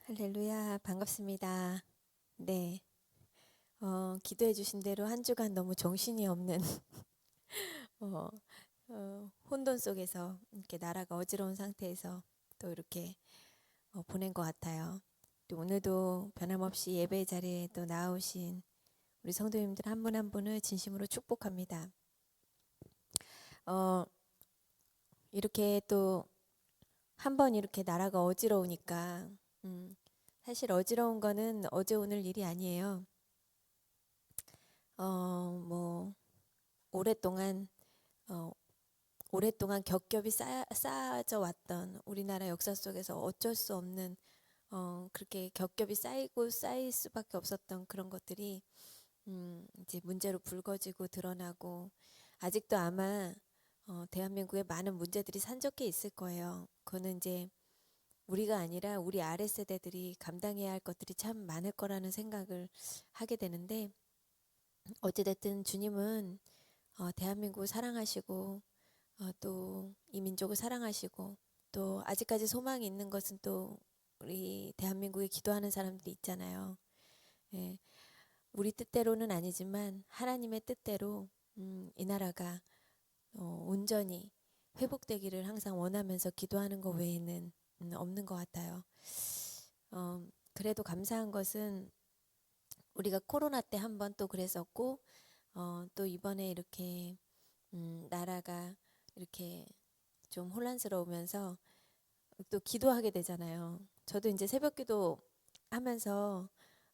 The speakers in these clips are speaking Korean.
할렐루야, 반갑습니다. 네, 기도해 주신 대로 한 주간 너무 정신이 없는 어, 혼돈 속에서 이렇게 나라가 어지러운 상태에서 또 이렇게 보낸 것 같아요. 또 오늘도 변함없이 예배 자리에 또 나오신 우리 성도님들 한 분 한 분을 진심으로 축복합니다. 어, 이렇게 또 한 번 이렇게 나라가 어지러우니까 사실 어지러운 거는 어제 오늘 일이 아니에요. 뭐 오랫동안 어, 오랫동안 겹겹이 쌓아져 왔던 우리나라 역사 속에서 어쩔 수 없는 그렇게 겹겹이 쌓이고 쌓일 수밖에 없었던 그런 것들이 이제 문제로 불거지고 드러나고 아직도 아마 대한민국에 많은 문제들이 산적해 있을 거예요. 그거는 이제 우리가 아니라 우리 아래 세대들이 감당해야 할 것들이 참 많을 거라는 생각을 하게 되는데 어찌됐든 주님은 대한민국을 사랑하시고 또 이 민족을 사랑하시고 또 아직까지 소망이 있는 것은 또 우리 대한민국에 기도하는 사람들이 있잖아요. 예, 우리 뜻대로는 아니지만 하나님의 뜻대로 이 나라가 온전히 회복되기를 항상 원하면서 기도하는 것 외에는 없는 것 같아요. 그래도 감사한 것은 우리가 코로나 때 한번 또 그랬었고 또 이번에 이렇게 나라가 이렇게 좀 혼란스러우면서 또 기도하게 되잖아요. 저도 이제 새벽기도 하면서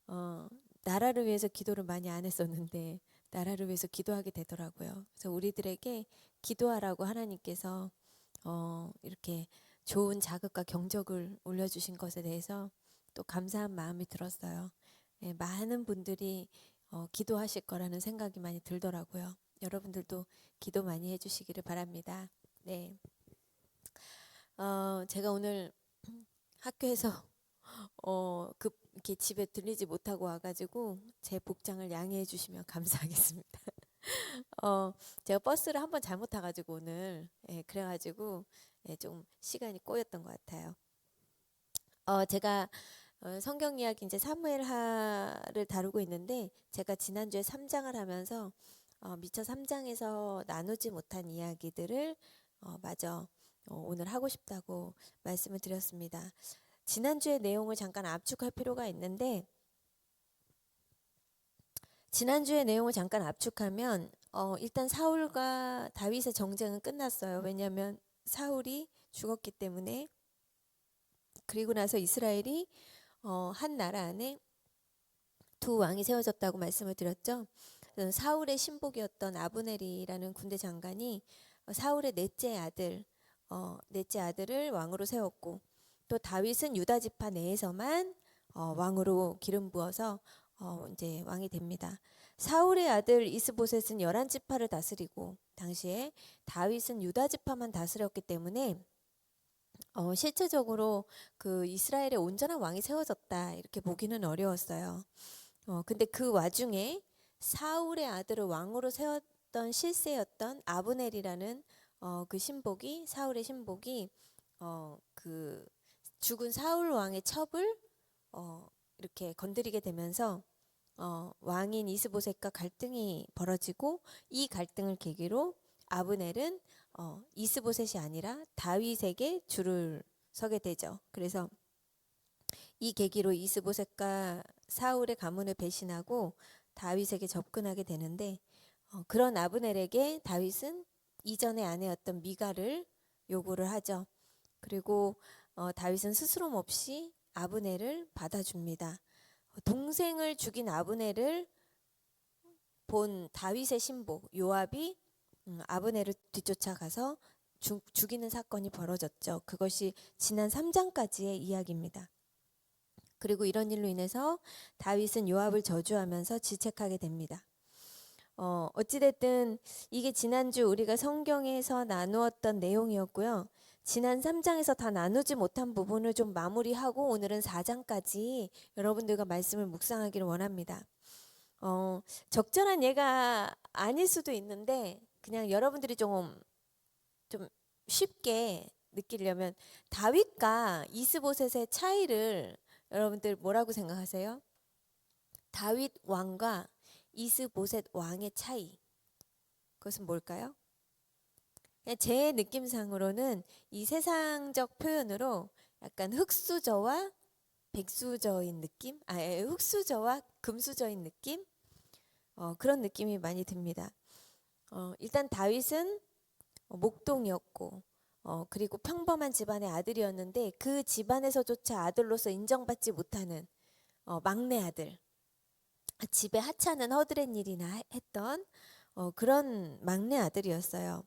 어, 나라를 위해서 기도를 많이 안 했었는데 나라를 위해서 기도하게 되더라고요. 그래서 우리들에게 기도하라고 하나님께서 이렇게 좋은 자극과 경적을 올려주신 것에 대해서 또 감사한 마음이 들었어요. 예, 많은 분들이 기도하실 거라는 생각이 많이 들더라고요. 여러분들도 기도 많이 해주시기를 바랍니다. 네. 제가 오늘 학교에서 이렇게 집에 들리지 못하고 와가지고 제 복장을 양해해 주시면 감사하겠습니다. 어, 제가 버스를 한번 잘못 타가지고 오늘 그래가지고 좀 시간이 꼬였던 것 같아요. 제가 성경 이야기 이제 사무엘하를 다루고 있는데 제가 지난주에 3장을 하면서 미처 3장에서 나누지 못한 이야기들을 마저 오늘 하고 싶다고 말씀을 드렸습니다. 지난주의 내용을 잠깐 압축할 필요가 있는데 지난주의 내용을 잠깐 압축하면 일단 사울과 다윗의 정쟁은 끝났어요. 왜냐하면 사울이 죽었기 때문에 그리고 나서 이스라엘이 한 나라 안에 두 왕이 세워졌다고 말씀을 드렸죠. 사울의 신복이었던 아브넬이라는 군대 장관이 사울의 넷째 아들을 왕으로 세웠고 또 다윗은 유다 지파 내에서만 왕으로 기름 부어서 이제 왕이 됩니다. 사울의 아들 이스보셋은 열한 지파를 다스리고 당시에 다윗은 유다 지파만 다스렸기 때문에 실체적으로 그 이스라엘의 온전한 왕이 세워졌다 이렇게 보기는 어려웠어요. 근데 그 와중에 사울의 아들을 왕으로 세웠던 실세였던 아브넬이라는 그 신복이 사울의 신복이 그 죽은 사울 왕의 첩을 이렇게 건드리게 되면서 왕인 이스보셋과 갈등이 벌어지고 이 갈등을 계기로 아브넬은 이스보셋이 아니라 다윗에게 줄을 서게 되죠. 그래서 이 계기로 이스보셋과 사울의 가문을 배신하고 다윗에게 접근하게 되는데 그런 아브넬에게 다윗은 이전의 아내였던 미갈을 요구를 하죠. 그리고 다윗은 스스럼 없이 아브넬을 받아줍니다. 동생을 죽인 아브넬을 본 다윗의 신복 요압이 아브넬을 뒤쫓아가서 죽이는 사건이 벌어졌죠. 그것이 지난 3장까지의 이야기입니다. 그리고 이런 일로 인해서 다윗은 요압을 저주하면서 질책하게 됩니다. 어찌됐든 이게 지난주 우리가 성경에서 나누었던 내용이었고요. 지난 3장에서 다 나누지 못한 부분을 좀 마무리하고 오늘은 4장까지 여러분들과 말씀을 묵상하기를 원합니다. 적절한 예가 아닐 수도 있는데 그냥 여러분들이 좀 쉽게 느끼려면 다윗과 이스보셋의 차이를 여러분들 뭐라고 생각하세요? 다윗 왕과 이스보셋 왕의 차이. 그것은 뭘까요? 그냥 제 느낌상으로는 이 세상적 표현으로 약간 흙수저와 백수저인 느낌? 흙수저와 금수저인 느낌? 그런 느낌이 많이 듭니다. 일단 다윗은 목동이었고, 그리고 평범한 집안의 아들이었는데 그 집안에서조차 아들로서 인정받지 못하는 막내 아들. 집에 하찮은 허드렛 일이나 했던 그런 막내 아들이었어요.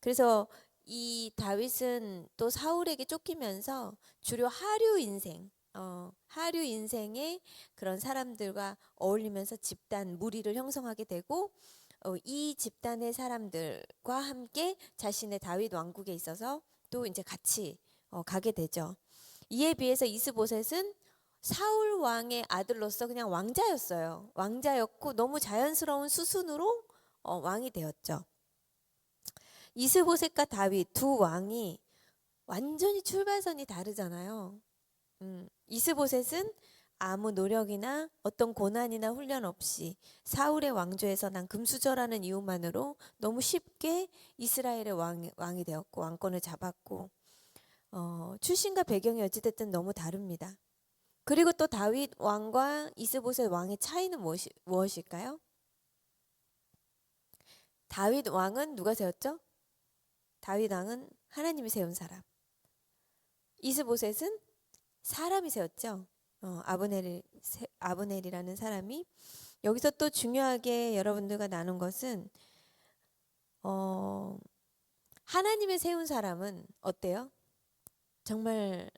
그래서 이 다윗은 또 사울에게 쫓기면서 주로 하류 인생의 그런 사람들과 어울리면서 집단 무리를 형성하게 되고 이 집단의 사람들과 함께 자신의 다윗 왕국에 있어서 또 이제 같이 가게 되죠. 이에 비해서 이스보셋은 사울 왕의 아들로서 그냥 왕자였어요. 왕자였고 너무 자연스러운 수순으로 왕이 되었죠. 이스보셋과 다윗 두 왕이 완전히 출발선이 다르잖아요. 이스보셋은 아무 노력이나 어떤 고난이나 훈련 없이 사울의 왕조에서 난 금수저라는 이유만으로 너무 쉽게 이스라엘의 왕이 되었고 왕권을 잡았고 출신과 배경이 어찌됐든 너무 다릅니다. 그리고 또 다윗 왕과 이스보셋 왕의 차이는 무엇일까요? 다윗 왕은 누가 세웠죠? 다윗 왕은 하나님이 세운 사람. 이스보셋은 사람이 세웠죠. 아브넬이라는 사람이. 여기서 또 중요하게 여러분들과 나눈 것은 하나님의 세운 사람은 어때요? 정말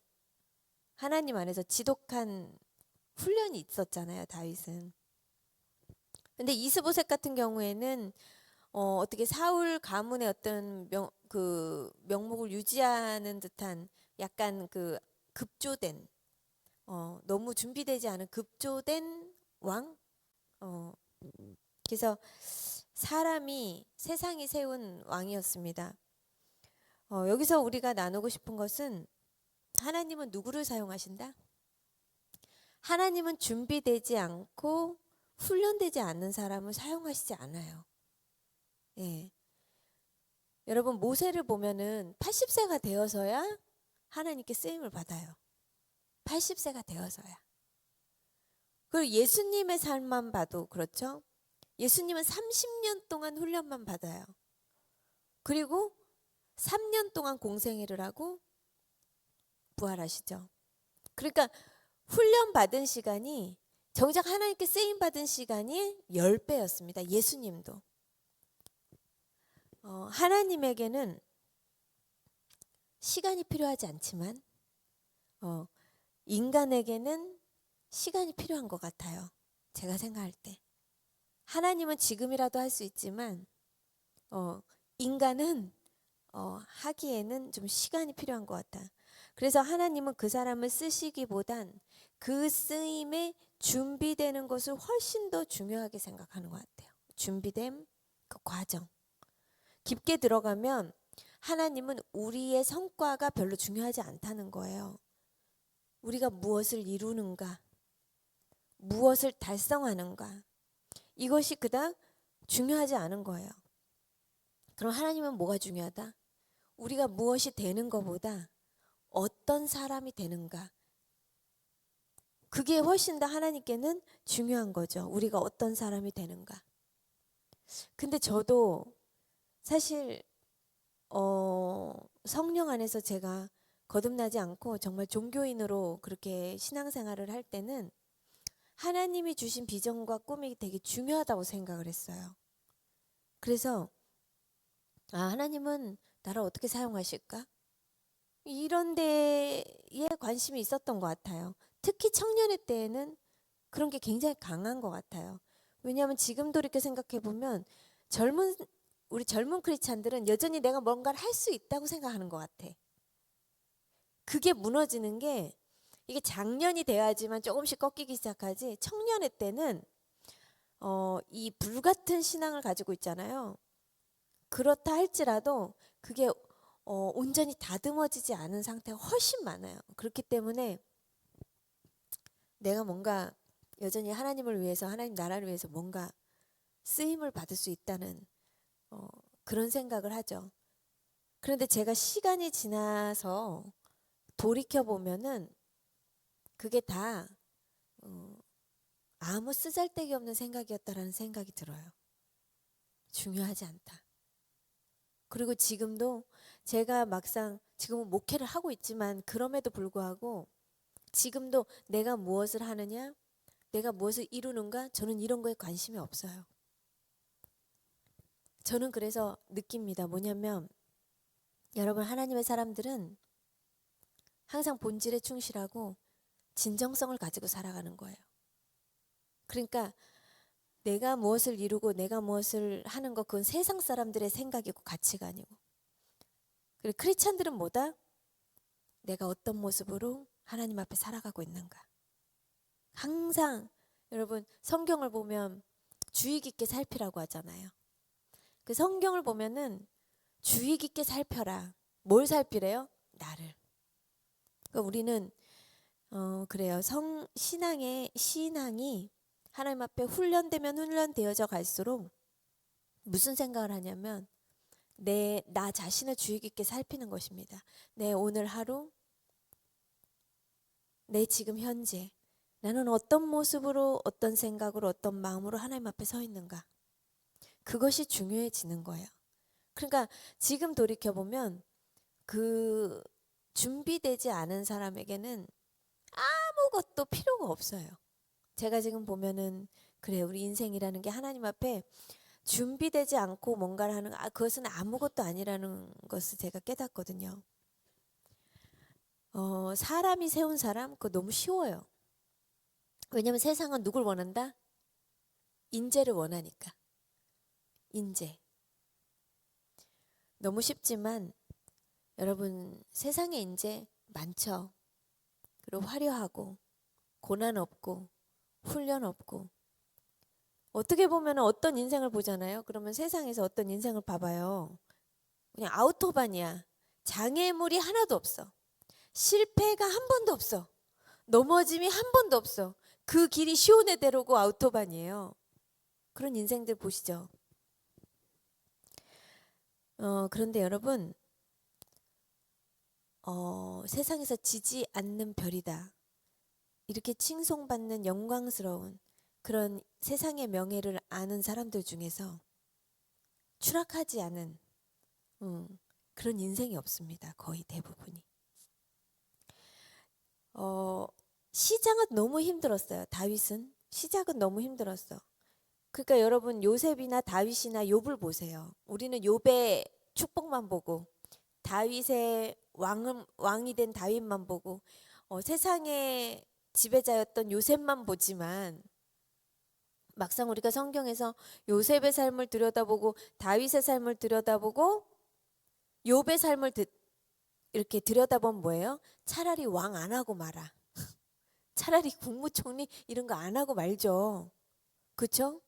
하나님 안에서 지독한 훈련이 있었잖아요, 다윗은. 근데 이스보셋 같은 경우에는 어떻게 사울 가문의 어떤 명목을 유지하는 듯한 약간 그 급조된 너무 준비되지 않은 급조된 왕. 그래서 세상이 세운 왕이었습니다. 여기서 우리가 나누고 싶은 것은 하나님은 누구를 사용하신다? 하나님은 준비되지 않고 훈련되지 않는 사람을 사용하시지 않아요. 예. 여러분 모세를 보면은 80세가 되어서야 하나님께 쓰임을 받아요. 80세가 되어서야. 그리고 예수님의 삶만 봐도 그렇죠. 예수님은 30년 동안 훈련만 받아요. 그리고 3년 동안 공생애를 하고 부활하시죠. 그러니까 훈련 받은 시간이 정작 하나님께 쓰임 받은 시간이 10배였습니다. 예수님도. 하나님에게는 시간이 필요하지 않지만 인간에게는 시간이 필요한 것 같아요. 제가 생각할 때. 하나님은 지금이라도 할 수 있지만 인간은 하기에는 좀 시간이 필요한 것 같아. 그래서 하나님은 그 사람을 쓰시기보단 그 쓰임에 준비되는 것을 훨씬 더 중요하게 생각하는 것 같아요. 준비됨, 그 과정. 깊게 들어가면 하나님은 우리의 성과가 별로 중요하지 않다는 거예요. 우리가 무엇을 이루는가, 무엇을 달성하는가, 이것이 그닥 중요하지 않은 거예요. 그럼 하나님은 뭐가 중요하다? 우리가 무엇이 되는 것보다 어떤 사람이 되는가, 그게 훨씬 더 하나님께는 중요한 거죠. 우리가 어떤 사람이 되는가. 근데 저도 사실 성령 안에서 제가 거듭나지 않고 정말 종교인으로 그렇게 신앙생활을 할 때는 하나님이 주신 비전과 꿈이 되게 중요하다고 생각을 했어요. 그래서 하나님은 나를 어떻게 사용하실까? 이런 데에 관심이 있었던 것 같아요. 특히 청년의 때에는 그런 게 굉장히 강한 것 같아요. 왜냐하면 지금 돌이켜 생각해 보면 우리 젊은 크리스찬들은 여전히 내가 뭔가를 할 수 있다고 생각하는 것 같아. 그게 무너지는 게 이게 작년이 돼야지만 조금씩 꺾이기 시작하지, 청년의 때는 이 불같은 신앙을 가지고 있잖아요. 그렇다 할지라도 그게 온전히 다듬어지지 않은 상태가 훨씬 많아요. 그렇기 때문에 내가 뭔가 여전히 하나님을 위해서, 하나님 나라를 위해서 뭔가 쓰임을 받을 수 있다는 그런 생각을 하죠. 그런데 제가 시간이 지나서 돌이켜 보면은 그게 다 아무 쓰잘데기 없는 생각이었다라는 생각이 들어요. 중요하지 않다. 그리고 지금도 제가 막상 지금은 목회를 하고 있지만 그럼에도 불구하고 지금도 내가 무엇을 하느냐, 내가 무엇을 이루는가, 저는 이런 거에 관심이 없어요. 저는 그래서 느낍니다. 뭐냐면 여러분, 하나님의 사람들은 항상 본질에 충실하고 진정성을 가지고 살아가는 거예요. 그러니까 내가 무엇을 이루고 내가 무엇을 하는 거, 그건 세상 사람들의 생각이고 가치관이고, 그리고 크리스찬들은 뭐다? 내가 어떤 모습으로 하나님 앞에 살아가고 있는가. 항상 여러분, 성경을 보면 주의 깊게 살피라고 하잖아요. 그 성경을 보면은 주의 깊게 살펴라. 뭘 살피래요? 나를. 그러니까 우리는 그래요. 신앙이 하나님 앞에 훈련되면 훈련되어져 갈수록 무슨 생각을 하냐면 나 자신을 주의 깊게 살피는 것입니다. 내 오늘 하루, 내 지금 현재, 나는 어떤 모습으로, 어떤 생각으로, 어떤 마음으로 하나님 앞에 서 있는가. 그것이 중요해지는 거예요. 그러니까 지금 돌이켜보면 그 준비되지 않은 사람에게는 아무것도 필요가 없어요. 제가 지금 보면은 그래, 우리 인생이라는 게 하나님 앞에 준비되지 않고 뭔가를 하는 그것은 아무것도 아니라는 것을 제가 깨닫거든요. 사람이 세운 사람, 그거 너무 쉬워요. 왜냐면 세상은 누굴 원한다? 인재를 원하니까. 인재. 너무 쉽지만 여러분, 세상에 인재 많죠. 그리고 화려하고 고난 없고 훈련 없고, 어떻게 보면 어떤 인생을 보잖아요. 그러면 세상에서 어떤 인생을 봐봐요. 그냥 아우토반이야. 장애물이 하나도 없어. 실패가 한 번도 없어. 넘어짐이 한 번도 없어. 그 길이 시오네대로고 아우토반이에요. 그런 인생들 보시죠. 그런데 여러분, 세상에서 지지 않는 별이다. 이렇게 칭송받는 영광스러운 그런 세상의 명예를 아는 사람들 중에서 추락하지 않은 그런 인생이 없습니다. 거의 대부분이. 시작은 너무 힘들었어요. 다윗은 시작은 너무 힘들었어. 그러니까 여러분, 요셉이나 다윗이나 욥을 보세요. 우리는 욥의 축복만 보고 다윗의 왕이 된 다윗만 보고 세상의 지배자였던 요셉만 보지만, 막상 우리가 성경에서 요셉의 삶을 들여다보고 다윗의 삶을 들여다보고 욥의 삶을 이렇게 들여다보면 뭐예요? 차라리 왕 안 하고 말아. 차라리 국무총리 이런 거 안 하고 말죠. 그렇죠?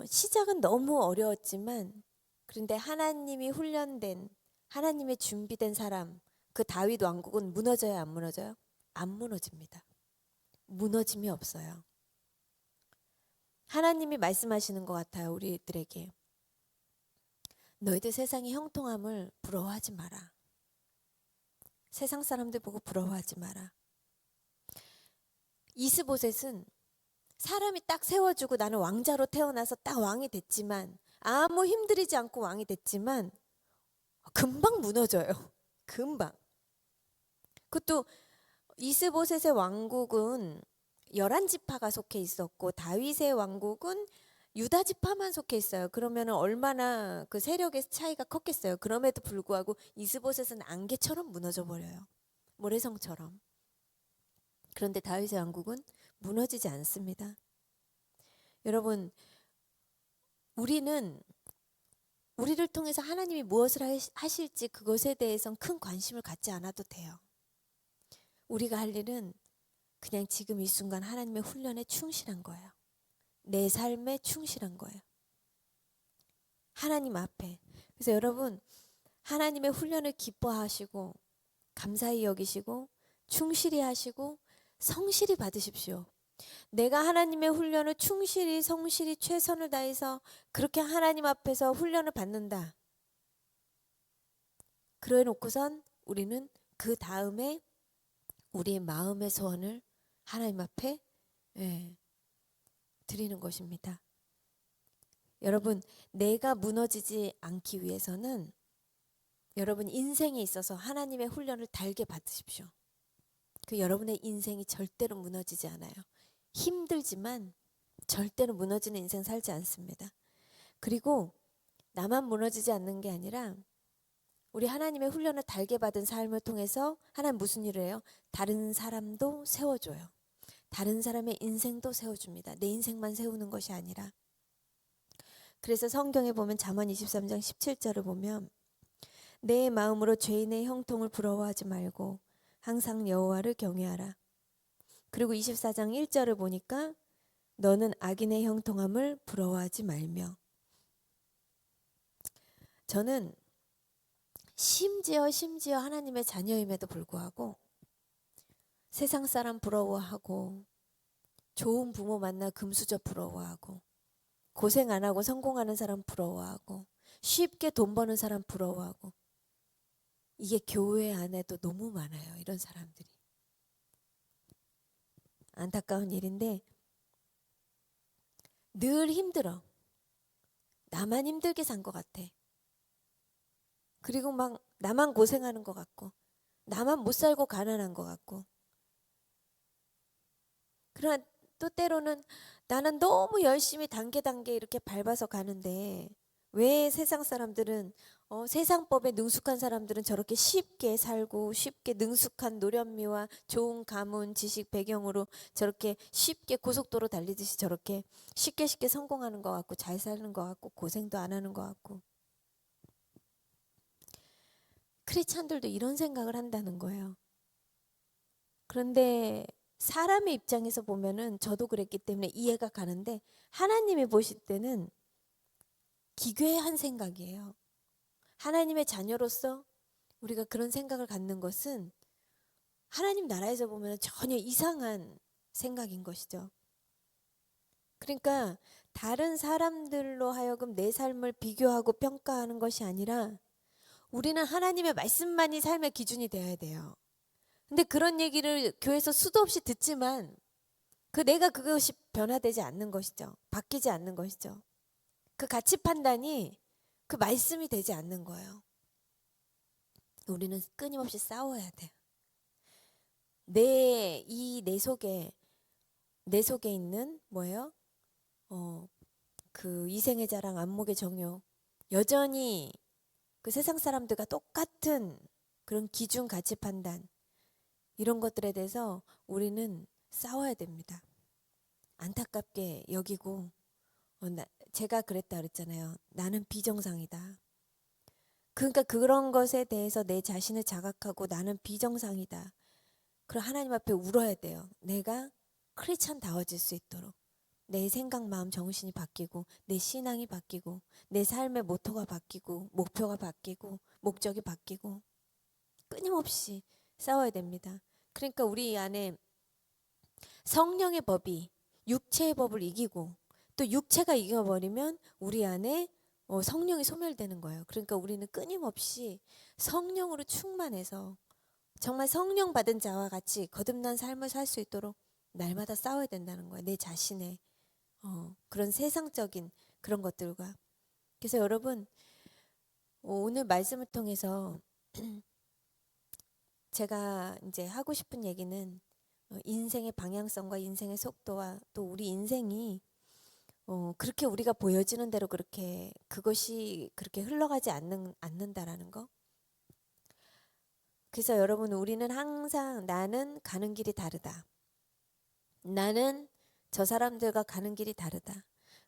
시작은 너무 어려웠지만, 그런데 하나님이 훈련된, 하나님의 준비된 사람, 그 다윗 왕국은 무너져요, 안 무너져요? 안 무너집니다. 무너짐이 없어요. 하나님이 말씀하시는 것 같아요, 우리들에게. 너희들 세상의 형통함을 부러워하지 마라. 세상 사람들 보고 부러워하지 마라. 이스보셋은 사람이 딱 세워주고 나는 왕자로 태어나서 딱 왕이 됐지만, 아무 힘들이지 않고 왕이 됐지만 금방 무너져요. 금방. 그것도 이스보셋의 왕국은 11지파가 속해 있었고 다윗의 왕국은 유다 지파만 속해 있어요. 그러면 얼마나 그 세력의 차이가 컸겠어요. 그럼에도 불구하고 이스보셋은 안개처럼 무너져 버려요. 모래성처럼. 그런데 다윗의 왕국은 무너지지 않습니다. 여러분, 우리를 통해서 하나님이 무엇을 하실지 그것에 대해서는 큰 관심을 갖지 않아도 돼요. 우리가 할 일은 그냥 지금 이 순간 하나님의 훈련에 충실한 거예요. 내 삶에 충실한 거예요. 하나님 앞에. 그래서 여러분, 하나님의 훈련을 기뻐하시고 감사히 여기시고 충실히 하시고 성실히 받으십시오. 내가 하나님의 훈련을 충실히 성실히 최선을 다해서 그렇게 하나님 앞에서 훈련을 받는다. 그래 놓고선 우리는 그 다음에 우리의 마음의 소원을 하나님 앞에 드리는 것입니다. 여러분, 내가 무너지지 않기 위해서는 여러분 인생에 있어서 하나님의 훈련을 달게 받으십시오. 그 여러분의 인생이 절대로 무너지지 않아요. 힘들지만 절대로 무너지는 인생 살지 않습니다. 그리고 나만 무너지지 않는 게 아니라 우리 하나님의 훈련을 달게 받은 삶을 통해서 하나님 무슨 일을 해요? 다른 사람도 세워줘요. 다른 사람의 인생도 세워줍니다. 내 인생만 세우는 것이 아니라. 그래서 성경에 보면 잠언 23장 17절을 보면 내 마음으로 죄인의 형통을 부러워하지 말고 항상 여호와를 경외하라. 그리고 24장 1절을 보니까 너는 악인의 형통함을 부러워하지 말며. 저는 심지어 하나님의 자녀임에도 불구하고 세상 사람 부러워하고 좋은 부모 만나 금수저 부러워하고 고생 안 하고 성공하는 사람 부러워하고 쉽게 돈 버는 사람 부러워하고 이게 교회 안에도 너무 많아요. 이런 사람들이. 안타까운 일인데 늘 힘들어. 나만 힘들게 산 것 같아. 그리고 막 나만 고생하는 것 같고 나만 못 살고 가난한 것 같고 그러나 또 때로는 나는 너무 열심히 단계 이렇게 밟아서 가는데 왜 세상 사람들은 세상법에 능숙한 사람들은 저렇게 쉽게 살고 쉽게 능숙한 노련미와 좋은 가문 지식 배경으로 저렇게 쉽게 고속도로 달리듯이 저렇게 쉽게 성공하는 것 같고 잘 사는 것 같고 고생도 안 하는 것 같고 크리스찬들도 이런 생각을 한다는 거예요. 그런데 사람의 입장에서 보면은 저도 그랬기 때문에 이해가 가는데 하나님이 보실 때는 기괴한 생각이에요. 하나님의 자녀로서 우리가 그런 생각을 갖는 것은 하나님 나라에서 보면 전혀 이상한 생각인 것이죠. 그러니까 다른 사람들로 하여금 내 삶을 비교하고 평가하는 것이 아니라 우리는 하나님의 말씀만이 삶의 기준이 되어야 돼요. 근데 그런 얘기를 교회에서 수도 없이 듣지만 내가 그것이 변화되지 않는 것이죠. 바뀌지 않는 것이죠. 그 가치 판단이 그 말씀이 되지 않는 거예요. 우리는 끊임없이 싸워야 돼요. 내 속에 있는 뭐예요? 그 이생의 자랑, 안목의 정욕, 여전히 그 세상 사람들과 똑같은 그런 기준, 가치 판단 이런 것들에 대해서 우리는 싸워야 됩니다. 안타깝게 여기고 제가 그랬잖아요. 나는 비정상이다. 그러니까 그런 것에 대해서 내 자신을 자각하고 나는 비정상이다. 그럼 하나님 앞에 울어야 돼요. 내가 크리스찬다워질 수 있도록 내 생각, 마음, 정신이 바뀌고 내 신앙이 바뀌고 내 삶의 모토가 바뀌고 목표가 바뀌고 목적이 바뀌고 끊임없이 싸워야 됩니다. 그러니까 우리 안에 성령의 법이 육체의 법을 이기고 또 육체가 이겨버리면 우리 안에 성령이 소멸되는 거예요. 그러니까 우리는 끊임없이 성령으로 충만해서 정말 성령 받은 자와 같이 거듭난 삶을 살 수 있도록 날마다 싸워야 된다는 거예요. 내 자신의 그런 세상적인 그런 것들과. 그래서 여러분 오늘 말씀을 통해서 제가 이제 하고 싶은 얘기는 인생의 방향성과 인생의 속도와 또 우리 인생이 그렇게 우리가 보여지는 대로 그것이 그렇게 흘러가지 않는다라는 거. 그래서 여러분 우리는 항상 나는 가는 길이 다르다. 나는 저 사람들과 가는 길이 다르다.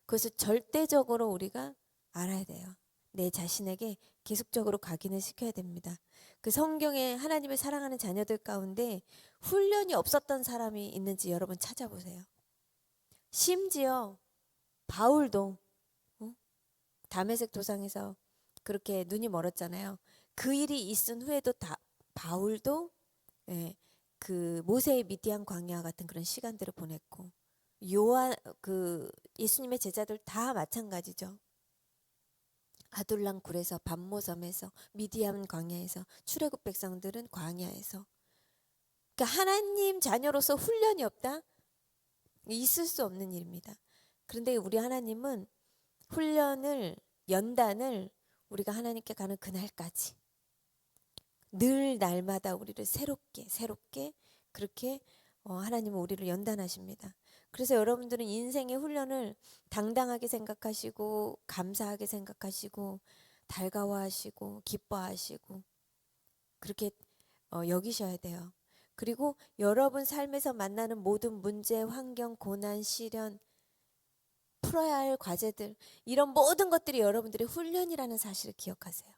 그것을 절대적으로 우리가 알아야 돼요. 내 자신에게 계속적으로 각인을 시켜야 됩니다. 그 성경에 하나님을 사랑하는 자녀들 가운데 훈련이 없었던 사람이 있는지 여러분 찾아보세요. 심지어 바울도 다메섹 도상에서 그렇게 눈이 멀었잖아요. 그 일이 있은 후에도 바울도 그 모세의 미디안 광야와 같은 그런 시간들을 보냈고, 요한 그 예수님의 제자들 다 마찬가지죠. 아둘람 굴에서, 밤모섬에서, 미디안 광야에서, 출애굽 백성들은 광야에서. 그러니까 하나님 자녀로서 훈련이 없다? 있을 수 없는 일입니다. 그런데 우리 하나님은 훈련을, 연단을 우리가 하나님께 가는 그날까지 늘 날마다 우리를 새롭게 그렇게 하나님은 우리를 연단하십니다. 그래서 여러분들은 인생의 훈련을 당당하게 생각하시고 감사하게 생각하시고 달가워하시고 기뻐하시고 그렇게 여기셔야 돼요. 그리고 여러분 삶에서 만나는 모든 문제, 환경, 고난, 시련, 풀어야 할 과제들, 이런 모든 것들이 여러분들의 훈련이라는 사실을 기억하세요.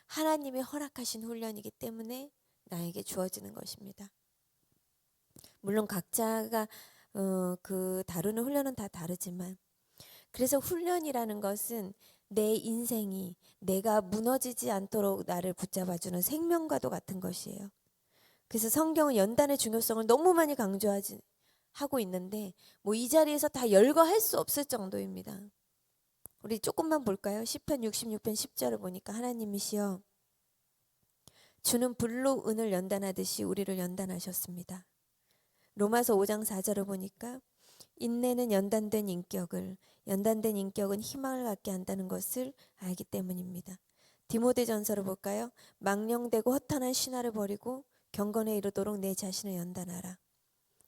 하나님이 허락하신 훈련이기 때문에 나에게 주어지는 것입니다. 물론 각자가 그 다루는 훈련은 다 다르지만, 그래서 훈련이라는 것은 내 인생이 내가 무너지지 않도록 나를 붙잡아주는 생명과도 같은 것이에요. 그래서 성경은 연단의 중요성을 너무 많이 하고 있는데 뭐 이 자리에서 다 열거할 수 없을 정도입니다. 우리 조금만 볼까요? 시편 66편 10절을 보니까 하나님이시여 주는 불로 은을 연단하듯이 우리를 연단하셨습니다. 로마서 5장 4절을 보니까 인내는 연단된 인격은 희망을 갖게 한다는 것을 알기 때문입니다. 디모데전서를 볼까요? 망령되고 허탄한 신화를 버리고 경건에 이르도록 내 자신을 연단하라.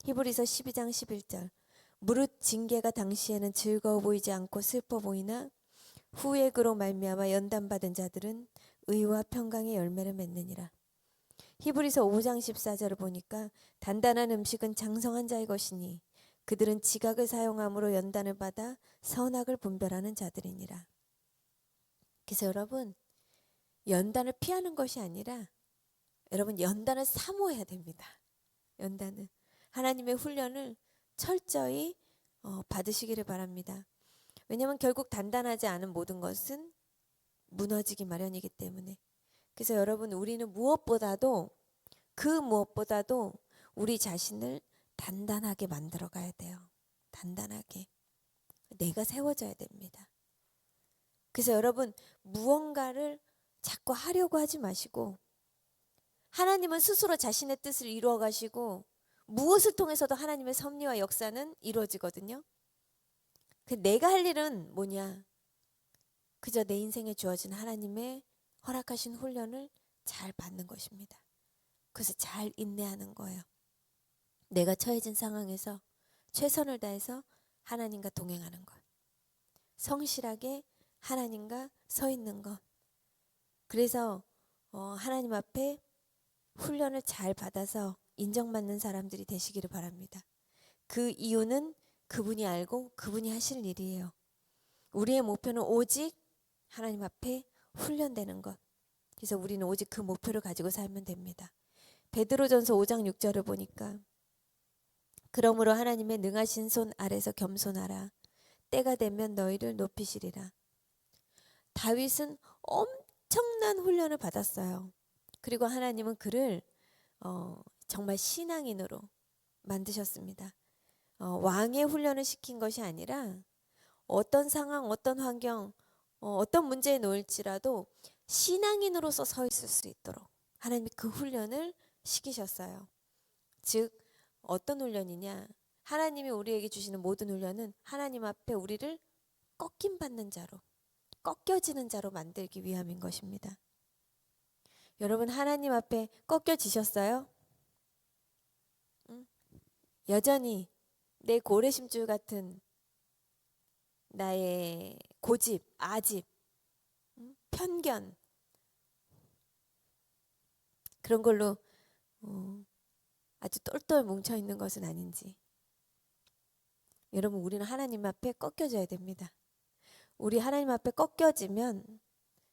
히브리서 12장 11절 무릇 징계가 당시에는 즐거워 보이지 않고 슬퍼 보이나 후에 그로 말미암아 연단받은 자들은 의와 평강의 열매를 맺느니라. 히브리서 5장 14절을 보니까 단단한 음식은 장성한 자의 것이니 그들은 지각을 사용함으로 연단을 받아 선악을 분별하는 자들이니라. 그래서 여러분 연단을 피하는 것이 아니라 여러분 연단을 사모해야 됩니다. 연단을 하나님의 훈련을 철저히 받으시기를 바랍니다. 왜냐하면 결국 단단하지 않은 모든 것은 무너지기 마련이기 때문에. 그래서 여러분 우리는 그 무엇보다도 우리 자신을 단단하게 만들어 가야 돼요. 단단하게. 내가 세워져야 됩니다. 그래서 여러분 무언가를 자꾸 하려고 하지 마시고 하나님은 스스로 자신의 뜻을 이루어 가시고 무엇을 통해서도 하나님의 섭리와 역사는 이루어지거든요. 내가 할 일은 뭐냐? 그저 내 인생에 주어진 하나님의 허락하신 훈련을 잘 받는 것입니다. 그래서 잘 인내하는 거예요. 내가 처해진 상황에서 최선을 다해서 하나님과 동행하는 것. 성실하게 하나님과 서 있는 것. 그래서 하나님 앞에 훈련을 잘 받아서 인정받는 사람들이 되시기를 바랍니다. 그 이유는 그분이 알고 그분이 하실 일이에요. 우리의 목표는 오직 하나님 앞에 훈련되는 것. 그래서 우리는 오직 그 목표를 가지고 살면 됩니다. 베드로전서 5장 6절을 보니까 그러므로 하나님의 능하신 손 아래서 겸손하라. 때가 되면 너희를 높이시리라. 다윗은 엄청난 훈련을 받았어요. 그리고 하나님은 그를 정말 신앙인으로 만드셨습니다. 왕의 훈련을 시킨 것이 아니라 어떤 상황, 어떤 환경, 어떤 문제에 놓일지라도 신앙인으로서 서 있을 수 있도록 하나님이 그 훈련을 시키셨어요. 즉 어떤 훈련이냐? 하나님이 우리에게 주시는 모든 훈련은 하나님 앞에 우리를 꺾임받는 자로, 꺾여지는 자로 만들기 위함인 것입니다. 여러분 하나님 앞에 꺾여지셨어요? 응? 여전히 내 고래심줄 같은 나의 고집, 아집, 편견 그런 걸로 아주 똘똘 뭉쳐있는 것은 아닌지. 여러분 우리는 하나님 앞에 꺾여져야 됩니다. 우리 하나님 앞에 꺾여지면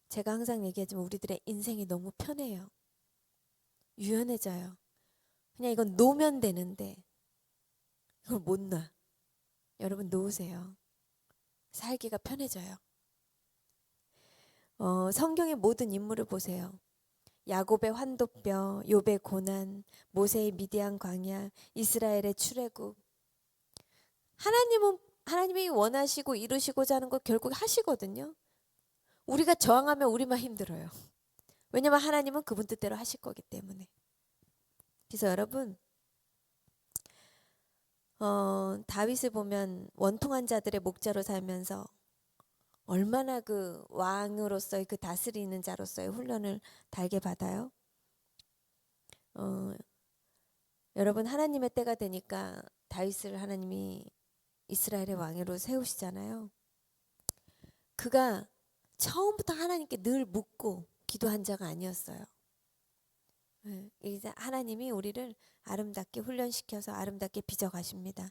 제가 항상 얘기하지만 우리들의 인생이 너무 편해요. 유연해져요. 그냥 이건 놓으면 되는데 이걸 못 놔. 여러분 놓으세요. 살기가 편해져요. 성경의 모든 인물을 보세요. 야곱의 환도뼈, 욥의 고난, 모세의 미디안 광야, 이스라엘의 출애굽. 하나님이 원하시고 이루시고자 하는 거 결국 하시거든요. 우리가 저항하면 우리만 힘들어요. 왜냐면 하나님은 그분 뜻대로 하실 거기 때문에. 그래서 여러분, 다윗을 보면 원통한 자들의 목자로 살면서 얼마나 그 왕으로서의 그 다스리는 자로서의 훈련을 달게 받아요. 여러분, 하나님의 때가 되니까 다윗을 하나님이 이스라엘의 왕으로 세우시잖아요. 그가 처음부터 하나님께 늘 묻고 기도한 자가 아니었어요. 이제 하나님이 우리를 아름답게 훈련시켜서 아름답게 빚어가십니다.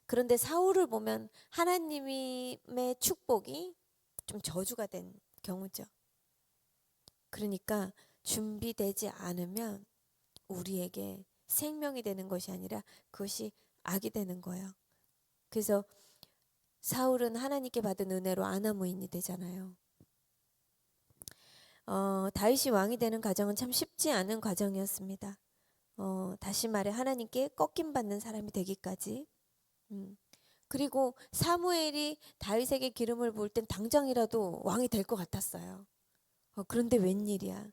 그런데 사울을 보면 하나님의 축복이 좀 저주가 된 경우죠. 그러니까 준비되지 않으면 우리에게 생명이 되는 것이 아니라 그것이 악이 되는 거예요. 그래서 사울은 하나님께 받은 은혜로 아나무인이 되잖아요. 다윗이 왕이 되는 과정은 참 쉽지 않은 과정이었습니다. 다시 말해 하나님께 꺾임받는 사람이 되기까지. 그리고 사무엘이 다윗에게 기름을 부을 땐 당장이라도 왕이 될 것 같았어요. 그런데 웬일이야.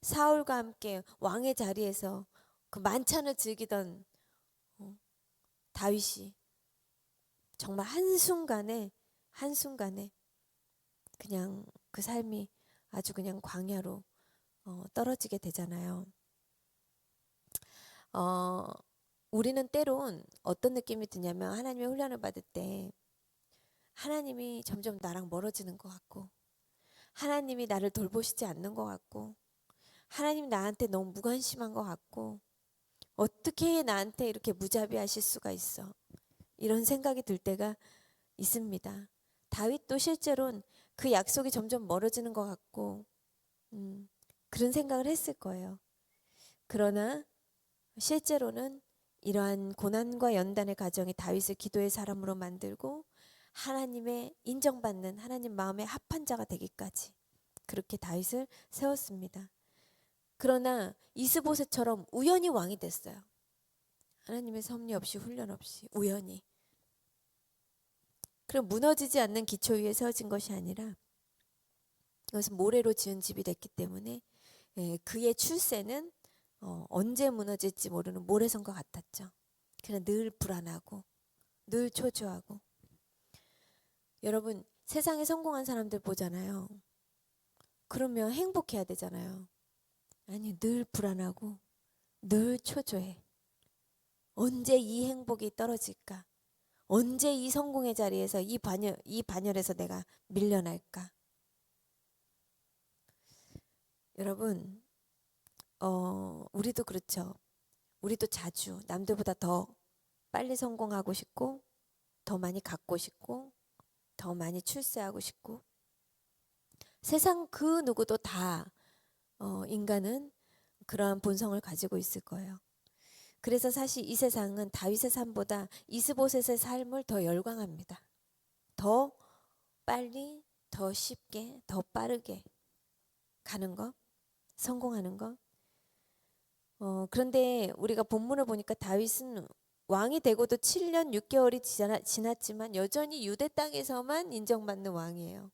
사울과 함께 왕의 자리에서 그 만찬을 즐기던 다윗이 정말 한순간에 그냥 그 삶이 아주 그냥 광야로 떨어지게 되잖아요. 우리는 때론 어떤 느낌이 드냐면 하나님의 훈련을 받을 때 하나님이 점점 나랑 멀어지는 것 같고 하나님이 나를 돌보시지 않는 것 같고 하나님 나한테 너무 무관심한 것 같고 어떻게 나한테 이렇게 무자비하실 수가 있어. 이런 생각이 들 때가 있습니다. 다윗도 실제로는 그 약속이 점점 멀어지는 것 같고 그런 생각을 했을 거예요. 그러나 실제로는 이러한 고난과 연단의 과정이 다윗을 기도의 사람으로 만들고 하나님의 인정받는 하나님 마음에 합한 자가 되기까지 그렇게 다윗을 세웠습니다. 그러나 이스보셋처럼 우연히 왕이 됐어요. 하나님의 섭리 없이 훈련 없이 우연히. 그럼 무너지지 않는 기초 위에 세워진 것이 아니라 이것은 모래로 지은 집이 됐기 때문에 그의 출세는 언제 무너질지 모르는 모래성과 같았죠. 그냥 늘 불안하고 늘 초조하고. 여러분 세상에 성공한 사람들 보잖아요. 그러면 행복해야 되잖아요. 아니 늘 불안하고 늘 초조해. 언제 이 행복이 떨어질까? 언제 이 성공의 자리에서 이 반열에서 내가 밀려날까? 여러분 우리도 그렇죠. 우리도 자주 남들보다 더 빨리 성공하고 싶고 더 많이 갖고 싶고 더 많이 출세하고 싶고 세상 그 누구도 다 인간은 그러한 본성을 가지고 있을 거예요. 그래서 사실 이 세상은 다윗의 삶보다 이스보셋의 삶을 더 열광합니다. 더 빨리, 더 쉽게, 더 빠르게 가는 것, 성공하는 것. 그런데 우리가 본문을 보니까 다윗은 왕이 되고도 7년 6개월이 지났지만 여전히 유대 땅에서만 인정받는 왕이에요.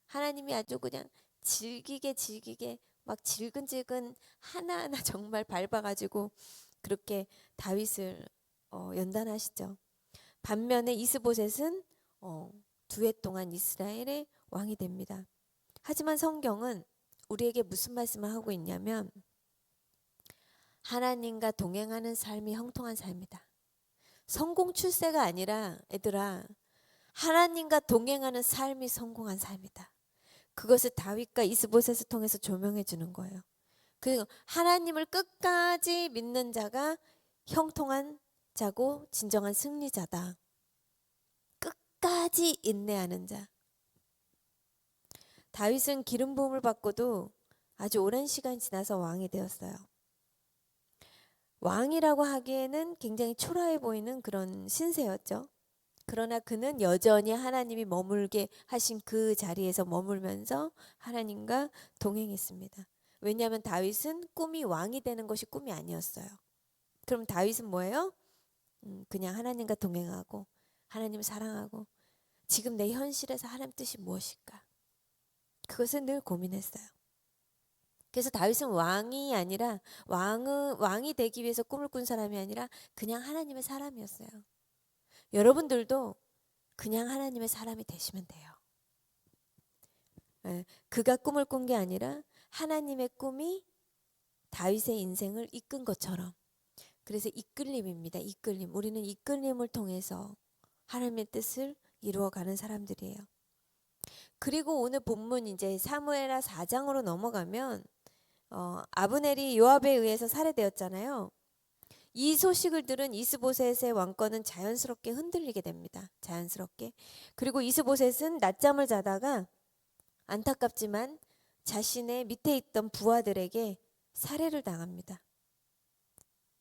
하나님이 아주 그냥 질기게 막 질근질근 하나하나 정말 밟아가지고 그렇게 다윗을 연단하시죠. 반면에 이스보셋은 2해 동안 이스라엘의 왕이 됩니다. 하지만 성경은 우리에게 무슨 말씀을 하고 있냐면 하나님과 동행하는 삶이 형통한 삶이다. 성공 출세가 아니라 얘들아 하나님과 동행하는 삶이 성공한 삶이다. 그것을 다윗과 이스보셋을 통해서 조명해 주는 거예요. 그리고 하나님을 끝까지 믿는 자가 형통한 자고 진정한 승리자다. 끝까지 인내하는 자. 다윗은 기름 부음을 받고도 아주 오랜 시간이 지나서 왕이 되었어요. 왕이라고 하기에는 굉장히 초라해 보이는 그런 신세였죠. 그러나 그는 여전히 하나님이 머물게 하신 그 자리에서 머물면서 하나님과 동행했습니다. 왜냐하면 다윗은 꿈이 왕이 되는 것이 꿈이 아니었어요. 그럼 다윗은 뭐예요? 그냥 하나님과 동행하고 하나님을 사랑하고 지금 내 현실에서 하나님 뜻이 무엇일까? 그것을 늘 고민했어요. 그래서 다윗은 왕이 아니라 왕이 되기 위해서 꿈을 꾼 사람이 아니라 그냥 하나님의 사람이었어요. 여러분들도 그냥 하나님의 사람이 되시면 돼요. 그가 꿈을 꾼 게 아니라 하나님의 꿈이 다윗의 인생을 이끈 것처럼. 그래서 이끌림입니다. 이끌림. 우리는 이끌림을 통해서 하나님의 뜻을 이루어가는 사람들이에요. 그리고 오늘 본문 이제 사무엘하 4장으로 넘어가면 아브넬이 요압에 의해서 살해되었잖아요. 이 소식을 들은 이스보셋의 왕권은 자연스럽게 흔들리게 됩니다. 자연스럽게. 그리고 이스보셋은 낮잠을 자다가 안타깝지만 자신의 밑에 있던 부하들에게 살해를 당합니다.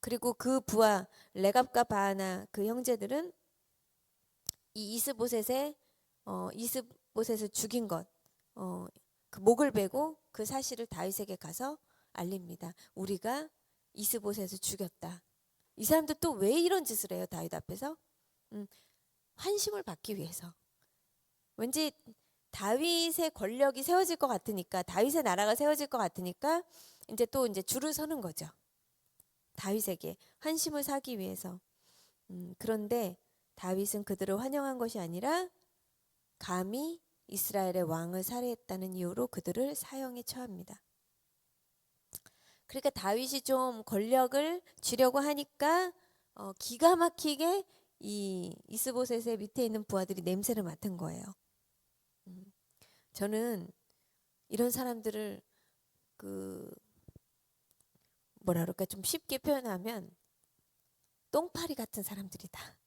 그리고 그 부하 레갑과 바하나 그 형제들은 이 이스보셋을 죽인 것, 그 목을 베고 그 사실을 다윗에게 가서 알립니다. 우리가 이스보셋을 죽였다. 이 사람들 또 왜 이런 짓을 해요? 다윗 앞에서? 환심을 받기 위해서. 왠지 다윗의 권력이 세워질 것 같으니까, 다윗의 나라가 세워질 것 같으니까 이제 줄을 서는 거죠. 다윗에게 환심을 사기 위해서. 그런데 다윗은 그들을 환영한 것이 아니라 감히 이스라엘의 왕을 살해했다는 이유로 그들을 사형에 처합니다. 그러니까 다윗이 좀 권력을 쥐려고 하니까 기가 막히게 이 이스보셋의 밑에 있는 부하들이 냄새를 맡은 거예요. 저는 이런 사람들을 뭐라 그럴까, 좀 쉽게 표현하면 똥파리 같은 사람들이다,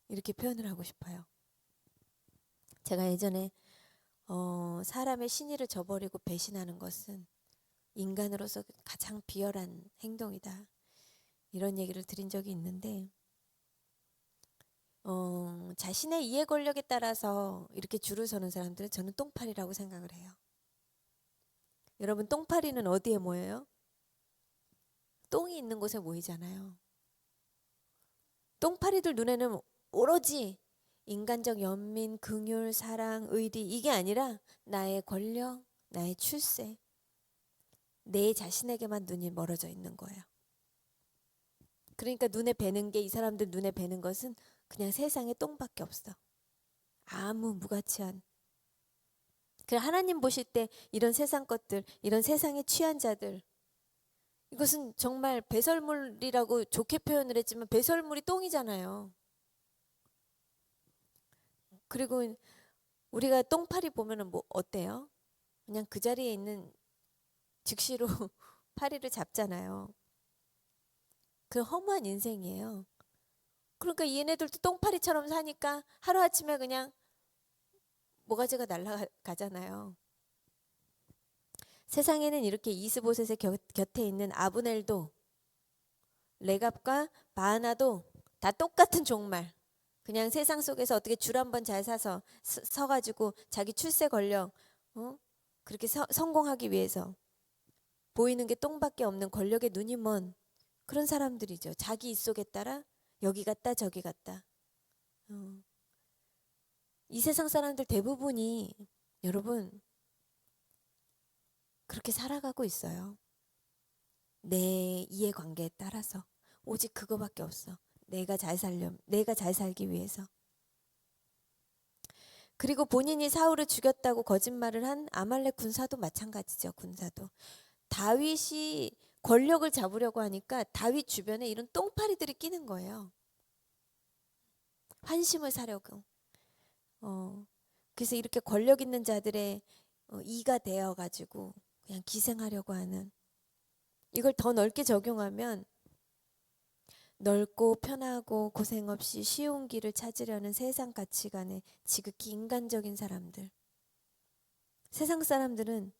이렇게 표현을 하고 싶어요. 제가 예전에 사람의 신의를 저버리고 배신하는 것은 인간으로서 가장 비열한 행동이다, 이런 얘기를 드린 적이 있는데 자신의 이해 권력에 따라서 이렇게 줄을 서는 사람들은 저는 똥파리라고 생각을 해요. 여러분, 똥파리는 어디에 모여요? 똥이 있는 곳에 모이잖아요. 똥파리들 눈에는 오로지 인간적 연민, 긍휼, 사랑, 의리, 이게 아니라 나의 권력, 나의 출세, 내 자신에게만 눈이 멀어져 있는 거예요. 그러니까 눈에 뵈는 게, 이 사람들 눈에 뵈는 것은 그냥 세상에 똥밖에 없어. 아무 무가치한. 하나님 보실 때 이런 세상 것들, 이런 세상에 취한 자들, 이것은 정말 배설물이라고 좋게 표현을 했지만 배설물이 똥이잖아요. 그리고 우리가 똥파리 보면은 뭐 어때요? 그냥 그 자리에 있는 즉시로 파리를 잡잖아요. 그 허무한 인생이에요. 그러니까 얘네들도 똥파리처럼 사니까 하루아침에 그냥 모가지가 날아가잖아요. 세상에는 이렇게 이스보셋의 곁에 있는 아브넬도 레갑과 바하나도 다 똑같은 종말. 그냥 세상 속에서 어떻게 줄 한번 잘 사서 서가지고 자기 출세 권력 그렇게 성공하기 위해서 보이는 게 똥밖에 없는 권력에 눈이 먼 그런 사람들이죠. 자기 입속에 따라 여기 갔다 저기 갔다. 이 세상 사람들 대부분이 여러분 그렇게 살아가고 있어요. 내 이해관계에 따라서 오직 그거밖에 없어. 내가 잘 살기 위해서. 그리고 본인이 사울을 죽였다고 거짓말을 한 아말렉 군사도 마찬가지죠. 군사도. 다윗이 권력을 잡으려고 하니까 다윗 주변에 이런 똥파리들이 끼는 거예요. 환심을 사려고. 그래서 이렇게 권력 있는 자들의 이가 되어가지고 그냥 기생하려고 하는, 이걸 더 넓게 적용하면 넓고 편하고 고생 없이 쉬운 길을 찾으려는 세상 가치관에 지극히 인간적인 사람들. 세상 사람들은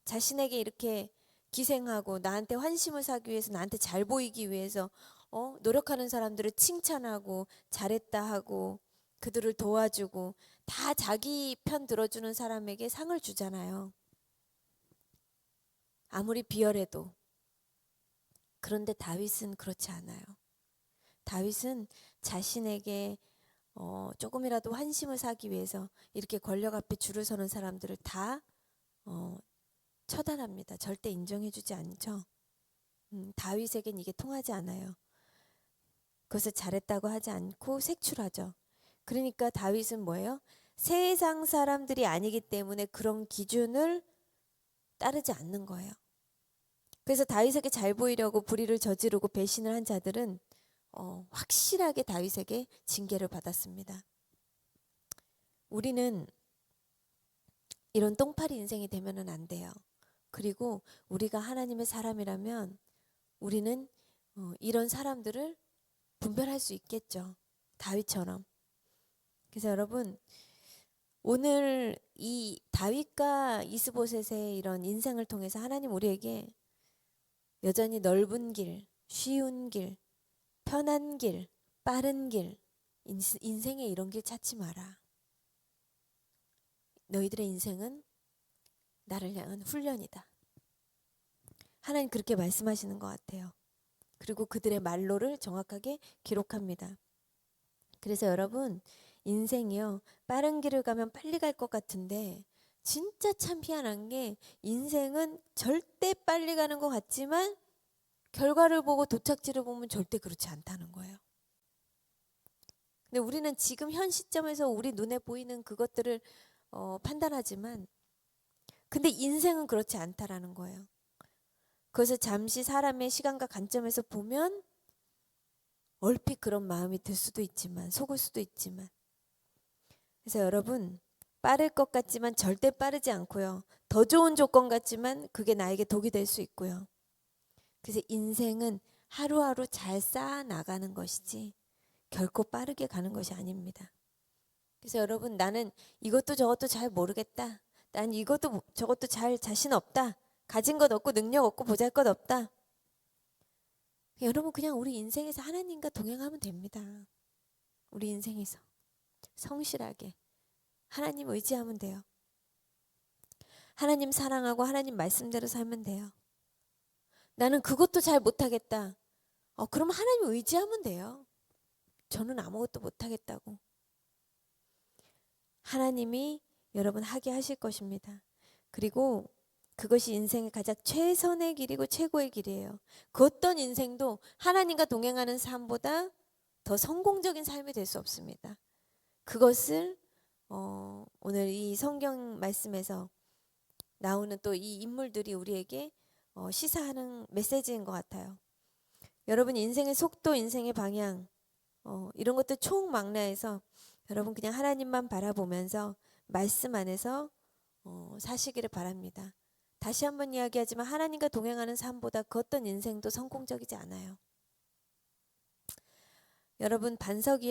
자신에게 이렇게 기생하고 나한테 환심을 사기 위해서, 나한테 잘 보이기 위해서 노력하는 사람들을 칭찬하고 잘했다 하고 그들을 도와주고 다 자기 편 들어주는 사람에게 상을 주잖아요. 아무리 비열해도. 그런데 다윗은 그렇지 않아요. 다윗은 자신에게 조금이라도 환심을 사기 위해서 이렇게 권력 앞에 줄을 서는 사람들을 다 처단합니다. 절대 인정해주지 않죠. 다윗에겐 이게 통하지 않아요. 그것을 잘했다고 하지 않고 색출하죠. 그러니까 다윗은 뭐예요? 세상 사람들이 아니기 때문에 그런 기준을 따르지 않는 거예요. 그래서 다윗에게 잘 보이려고 불의를 저지르고 배신을 한 자들은 확실하게 다윗에게 징계를 받았습니다. 우리는 이런 똥파리 인생이 되면은 안 돼요. 그리고 우리가 하나님의 사람이라면 우리는 이런 사람들을 분별할 수 있겠죠. 다윗처럼. 그래서 여러분, 오늘 이 다윗과 이스보셋의 이런 인생을 통해서 하나님 우리에게 여전히 넓은 길, 쉬운 길, 편한 길, 빠른 길, 인생에 이런 길 찾지 마라. 너희들의 인생은 나를 향한 훈련이다. 하나님 그렇게 말씀하시는 것 같아요. 그리고 그들의 말로를 정확하게 기록합니다. 그래서 여러분, 인생이요, 빠른 길을 가면 빨리 갈 것 같은데 진짜 참 희한한 게 인생은 절대 빨리 가는 것 같지만 결과를 보고 도착지를 보면 절대 그렇지 않다는 거예요. 근데 우리는 지금 현 시점에서 우리 눈에 보이는 그것들을 판단하지만 근데 인생은 그렇지 않다라는 거예요. 그것을 잠시 사람의 시간과 관점에서 보면 얼핏 그런 마음이 들 수도 있지만 속을 수도 있지만 그래서 여러분 빠를 것 같지만 절대 빠르지 않고요. 더 좋은 조건 같지만 그게 나에게 독이 될 수 있고요. 그래서 인생은 하루하루 잘 쌓아 나가는 것이지 결코 빠르게 가는 것이 아닙니다. 그래서 여러분 나는 이것도 저것도 잘 모르겠다. 난 이것도 저것도 잘 자신 없다. 가진 것 없고 능력 없고 보잘것 없다. 여러분 그냥 우리 인생에서 하나님과 동행하면 됩니다. 우리 인생에서 성실하게 하나님 의지하면 돼요. 하나님 사랑하고 하나님 말씀대로 살면 돼요. 나는 그것도 잘 못하겠다. 그럼 하나님 의지하면 돼요. 저는 아무것도 못하겠다고. 하나님이 여러분 하게 하실 것입니다. 그리고 그것이 인생의 가장 최선의 길이고 최고의 길이에요. 그 어떤 인생도 하나님과 동행하는 삶보다 더 성공적인 삶이 될 수 없습니다. 그것을 오늘 이 성경 말씀에서 나오는 또 이 인물들이 우리에게 시사하는 메시지인 것 같아요. 여러분 인생의 속도, 인생의 방향 이런 것들 총망라해서 여러분 그냥 하나님만 바라보면서 말씀 안에서 사시기를 바랍니다. 다시 한번 이야기하지만 하나님과 동행하는 삶보다 그 어떤 인생도 성공적이지 않아요. 여러분 반석 위에